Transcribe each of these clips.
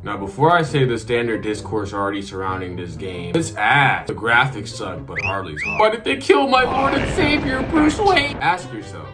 Now, before I say the standard discourse already surrounding this game, it's ass. The graphics suck, but Harley's hot. Why did they kill my Lord and Savior, Bruce Wayne? Ask yourself,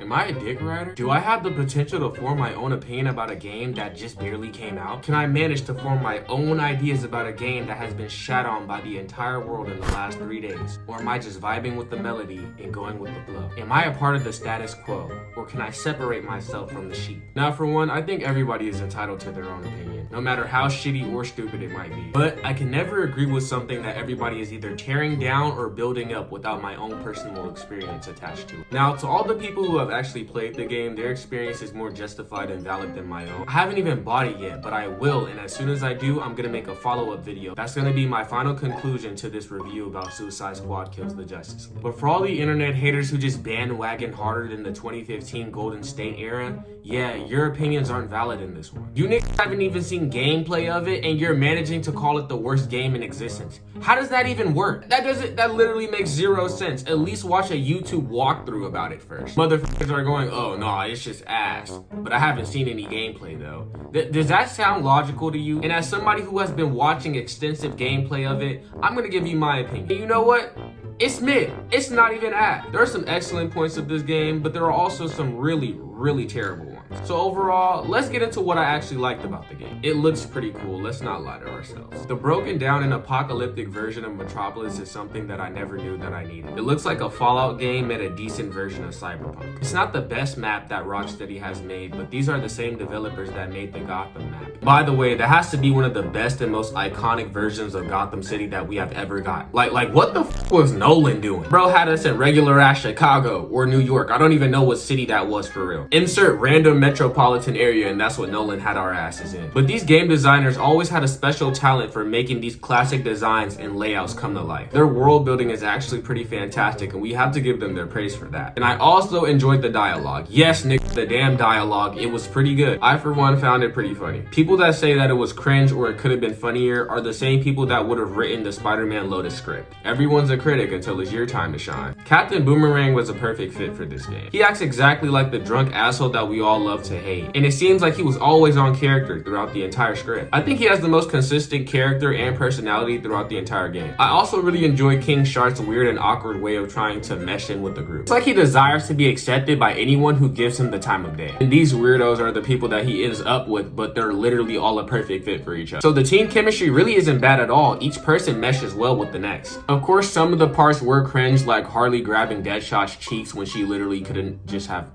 am I a dick rider? Do I have the potential to form my own opinion about a game that just barely came out? Can I manage to form my own ideas about a game that has been shat on by the entire world in the last 3 days? Or am I just vibing with the melody and going with the flow? Am I a part of the status quo? Or can I separate myself from the sheep? Now, for one, I think everybody is entitled to their own opinion, no matter how shitty or stupid it might be. But I can never agree with something that everybody is either tearing down or building up without my own personal experience attached to it. Now, to all the people who have actually played the game, their experience is more justified and valid than my own. I haven't even bought it yet, but I will, and as soon as I do, I'm gonna make a follow-up video. That's gonna be my final conclusion to this review about Suicide Squad Kills the Justice League. But for all the internet haters who just bandwagon harder than the 2015 Golden State era, yeah, your opinions aren't valid in this one. You niggas haven't even seen gameplay of it, and you're managing to call it the worst game in existence. How does that even work? That literally makes zero sense. At least watch a YouTube walkthrough about it first. Motherfuckers are going, oh no, it's just ass. But I haven't seen any gameplay though. Does that sound logical to you? And as somebody who has been watching extensive gameplay of it, I'm gonna give you my opinion. And you know what? It's mid. It's not even ass. There are some excellent points of this game, but there are also some really terrible ones. So overall, let's get into what I actually liked about the game. It looks pretty cool, let's not lie to ourselves. The broken down and apocalyptic version of Metropolis is something that I never knew that I needed. It looks like a Fallout game made a decent version of Cyberpunk. It's not the best map that Rocksteady has made, but these are the same developers that made the Gotham map. By the way, that has to be one of the best and most iconic versions of Gotham City that we have ever got. Like what the f was Nolan doing? Bro had us in regular ass Chicago or New York. I don't even know what city that was for real. Insert random metropolitan area, and that's what Nolan had our asses in. But these game designers always had a special talent for making these classic designs and layouts come to life. Their world building is actually pretty fantastic, and we have to give them their praise for that. And I also enjoyed the dialogue. Yes, Nick, the damn dialogue, it was pretty good. I, for one, found it pretty funny. People that say that it was cringe or it could have been funnier are the same people that would have written the Spider-Man Lotus script. Everyone's a critic until it's your time to shine. Captain Boomerang was a perfect fit for this game. He acts exactly like the drunk asshole that we all love to hate, and it seems like he was always on character throughout the entire script. I think he has the most consistent character and personality throughout the entire game. I also really enjoy King Shark's weird and awkward way of trying to mesh in with the group. It's like he desires to be accepted by anyone who gives him the time of day. And these weirdos are the people that he ends up with, but they're literally all a perfect fit for each other. So the team chemistry really isn't bad at all. Each person meshes well with the next. Of course, some of the parts were cringe, like Harley grabbing Deadshot's cheeks when she literally couldn't just have,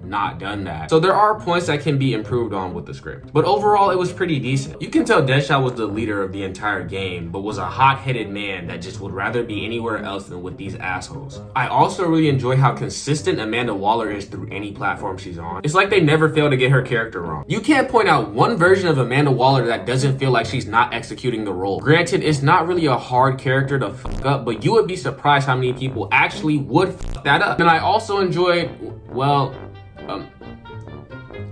not done that. So there are points that can be improved on with the script. But overall, it was pretty decent. You can tell Deadshot was the leader of the entire game, but was a hot-headed man that just would rather be anywhere else than with these assholes. I also really enjoy how consistent Amanda Waller is through any platform she's on. It's like they never fail to get her character wrong. You can't point out one version of Amanda Waller that doesn't feel like she's not executing the role. Granted, it's not really a hard character to fuck up, but you would be surprised how many people actually would fuck that up. And I also enjoyed,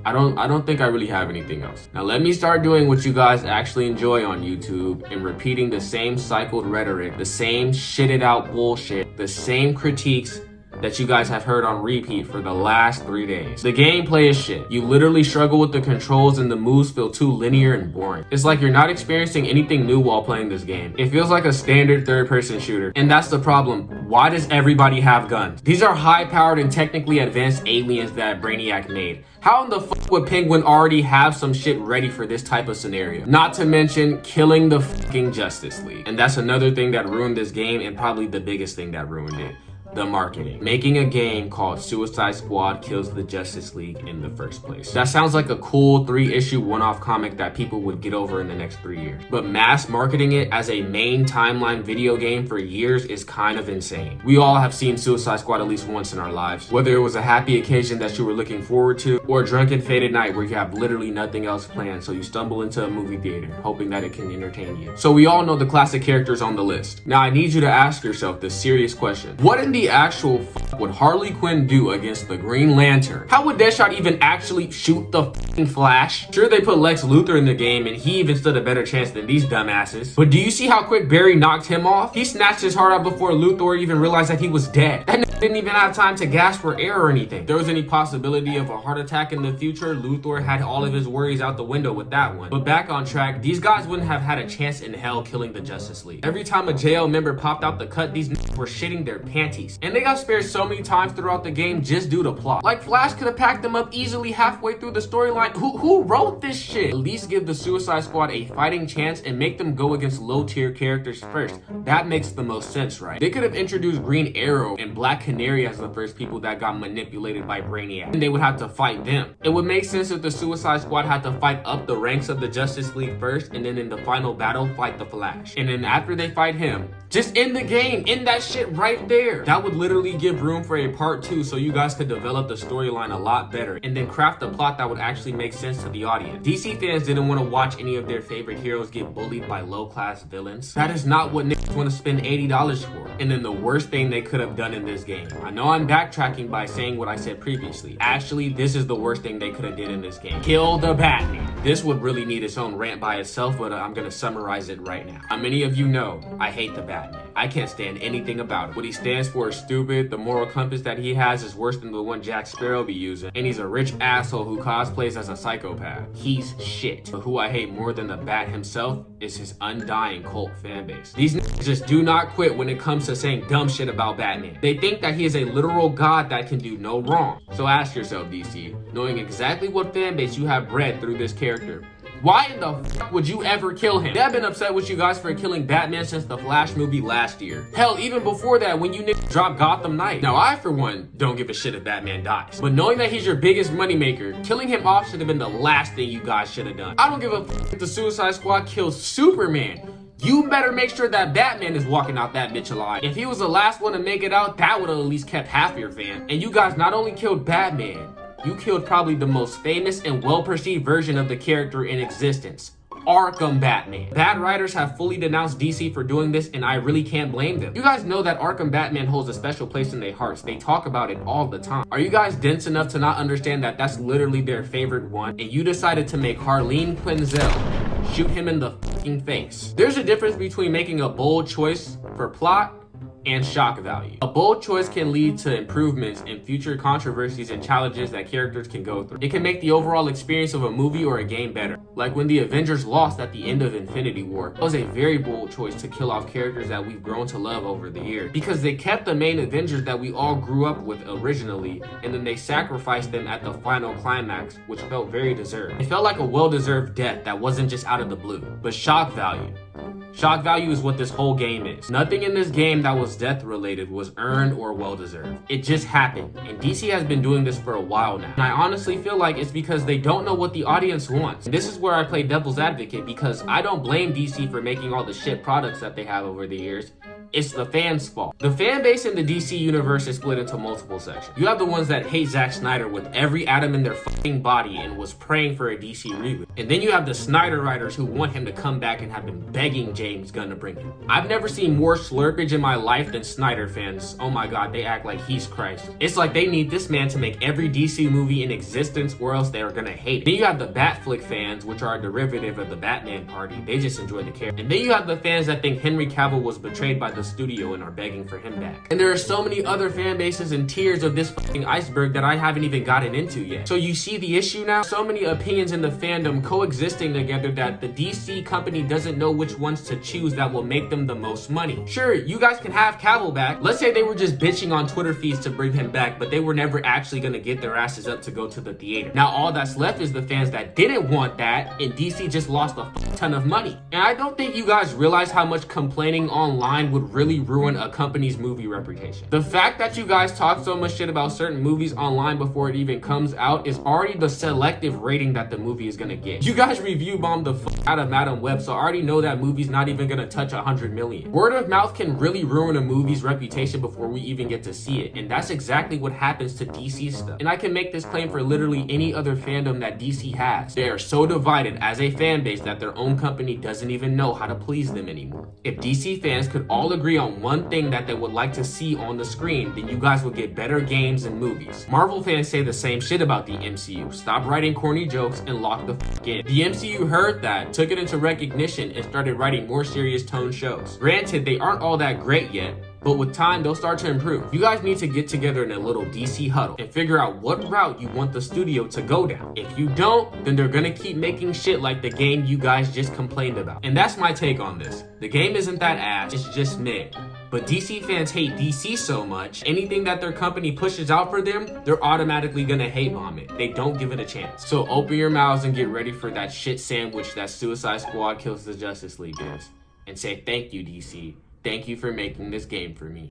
I don't think I really have anything else. Now let me start doing what you guys actually enjoy on YouTube and repeating the same cycled rhetoric, the same shitted out bullshit, the same critiques that you guys have heard on repeat for the last 3 days. The gameplay is shit. You literally struggle with the controls and the moves feel too linear and boring. It's like you're not experiencing anything new while playing this game. It feels like a standard third-person shooter. And that's the problem. Why does everybody have guns? These are high-powered and technically advanced aliens that Brainiac made. How in the fuck would Penguin already have some shit ready for this type of scenario? Not to mention killing the fucking Justice League. And that's another thing that ruined this game, and probably the biggest thing that ruined it. The marketing. Making a game called Suicide Squad Kills the Justice League in the first place. That sounds like a cool 3-issue one-off comic that people would get over in the next 3 years. But mass marketing it as a main timeline video game for years is kind of insane. We all have seen Suicide Squad at least once in our lives. Whether it was a happy occasion that you were looking forward to, or a drunken faded night where you have literally nothing else planned, so you stumble into a movie theater hoping that it can entertain you. So we all know the classic characters on the list. Now I need you to ask yourself this serious question. What in the the actual fuck would Harley Quinn do against the Green Lantern? How would Deadshot even actually shoot the fucking Flash? Sure, they put Lex Luthor in the game and he even stood a better chance than these dumbasses. But do you see how quick Barry knocked him off? He snatched his heart out before Luthor even realized that he was dead. That didn't even have time to gasp for air or anything. If there was any possibility of a heart attack in the future, Luthor had all of his worries out the window with that one. But back on track, these guys wouldn't have had a chance in hell killing the Justice League. Every time a JL member popped out the cut, these were shitting their panties. And they got spared so many times throughout the game just due to plot. Like Flash could have packed them up easily halfway through the storyline. Who wrote this shit? At least give the Suicide Squad a fighting chance and make them go against low tier characters first. That makes the most sense, right? They could have introduced Green Arrow and Black Canary as the first people that got manipulated by Brainiac, and they would have to fight them. It would make sense if the Suicide Squad had to fight up the ranks of the Justice League first, and then in the final battle fight the Flash. And then after they fight him, just end the game, end that shit right there. That would literally give room for a part 2 so you guys could develop the storyline a lot better and then craft a plot that would actually make sense to the audience. DC fans didn't want to watch any of their favorite heroes get bullied by low-class villains. That is not what niggas want to spend $80 for. And then the worst thing they could have done in this game. I know I'm backtracking by saying what I said previously. Actually, this is the worst thing they could have did in this game. Kill the Batman. This would really need its own rant by itself, but I'm gonna summarize it right now. Many of you know I hate the Batman. I can't stand anything about it. What he stands for is stupid. The moral compass that he has is worse than the one Jack Sparrow be using. And he's a rich asshole who cosplays as a psychopath. He's shit. But who I hate more than the Bat himself is his undying cult fan base. These niggas just do not quit when it comes to saying dumb shit about Batman. They think that he is a literal god that can do no wrong. So ask yourself, DC, knowing exactly what fan base you have bred through this character, why in the fuck would you ever kill him? I've been upset with you guys for killing Batman since the Flash movie last year. Hell, even before that when you niggas dropped Gotham Knight. Now I, for one, don't give a shit if Batman dies. But knowing that he's your biggest moneymaker, killing him off should have been the last thing you guys should have done. I don't give a fuck if the Suicide Squad kills Superman. You better make sure that Batman is walking out that bitch alive. If he was the last one to make it out, that would have at least kept half your fans. And you guys not only killed Batman, you killed probably the most famous and well-perceived version of the character in existence, Arkham Batman. Bad writers have fully denounced DC for doing this, and I really can't blame them. You guys know that Arkham Batman holds a special place in their hearts. They talk about it all the time. Are you guys dense enough to not understand that that's literally their favorite one, and you decided to make Harleen Quinzel shoot him in the fucking face? There's a difference between making a bold choice for plot and shock value. A bold choice can lead to improvements in future controversies and challenges that characters can go through. It can make the overall experience of a movie or a game better. Like when the Avengers lost at the end of Infinity War. It was a very bold choice to kill off characters that we've grown to love over the years, because they kept the main Avengers that we all grew up with originally, and then they sacrificed them at the final climax, which felt very deserved. It felt like a well-deserved death that wasn't just out of the blue. But shock value. Shock value is what this whole game is. Nothing in this game that was death related was earned or well deserved. It just happened, and DC has been doing this for a while now. And I honestly feel like it's because they don't know what the audience wants. And this is where I play devil's advocate, because I don't blame DC for making all the shit products that they have over the years. It's the fans' fault. The fan base in the DC universe is split into multiple sections. You have the ones that hate Zack Snyder with every atom in their fucking body and was praying for a DC reboot. And then you have the Snyder writers who want him to come back and have been begging James Gunn to bring him. I've never seen more slurpage in my life than Snyder fans. Oh my god, they act like he's Christ. It's like they need this man to make every DC movie in existence or else they're gonna hate it. Then you have the Batflick fans, which are a derivative of the Batman party. They just enjoy the character. And then you have the fans that think Henry Cavill was betrayed by the studio and are begging for him back. And there are so many other fan bases and tiers of this fucking iceberg that I haven't even gotten into yet. So you see the issue now? So many opinions in the fandom coexisting together that the DC company doesn't know which ones to choose that will make them the most money. Sure, you guys can have Cavill back. Let's say they were just bitching on Twitter feeds to bring him back, but they were never actually gonna get their asses up to go to the theater. Now all that's left is the fans that didn't want that, and DC just lost a ton of money. And I don't think you guys realize how much complaining online would really ruin a company's movie reputation. The fact that you guys talk so much shit about certain movies online before it even comes out is already the selective rating that the movie is gonna get. You guys review bombed the out of Madam Web, so I already know that movie's not even gonna touch 100 million. Word of mouth can really ruin a movie's reputation before we even get to see it, and that's exactly what happens to DC stuff. And I can make this claim for literally any other fandom that DC has. They are so divided as a fan base that their own company doesn't even know how to please them anymore. If DC fans could all agree agree on one thing that they would like to see on the screen, then you guys will get better games and movies. Marvel fans say the same shit about the MCU. Stop writing corny jokes and lock the fuck in. The MCU heard that, took it into recognition, and started writing more serious tone shows. Granted, they aren't all that great yet, but with time, they'll start to improve. You guys need to get together in a little DC huddle and figure out what route you want the studio to go down. If you don't, then they're gonna keep making shit like the game you guys just complained about. And that's my take on this. The game isn't that ass, it's just mid. But DC fans hate DC so much, anything that their company pushes out for them, they're automatically gonna hate bomb it. They don't give it a chance. So open your mouths and get ready for that shit sandwich that Suicide Squad Kills the Justice League is. And say thank you, DC. Thank you for making this game for me.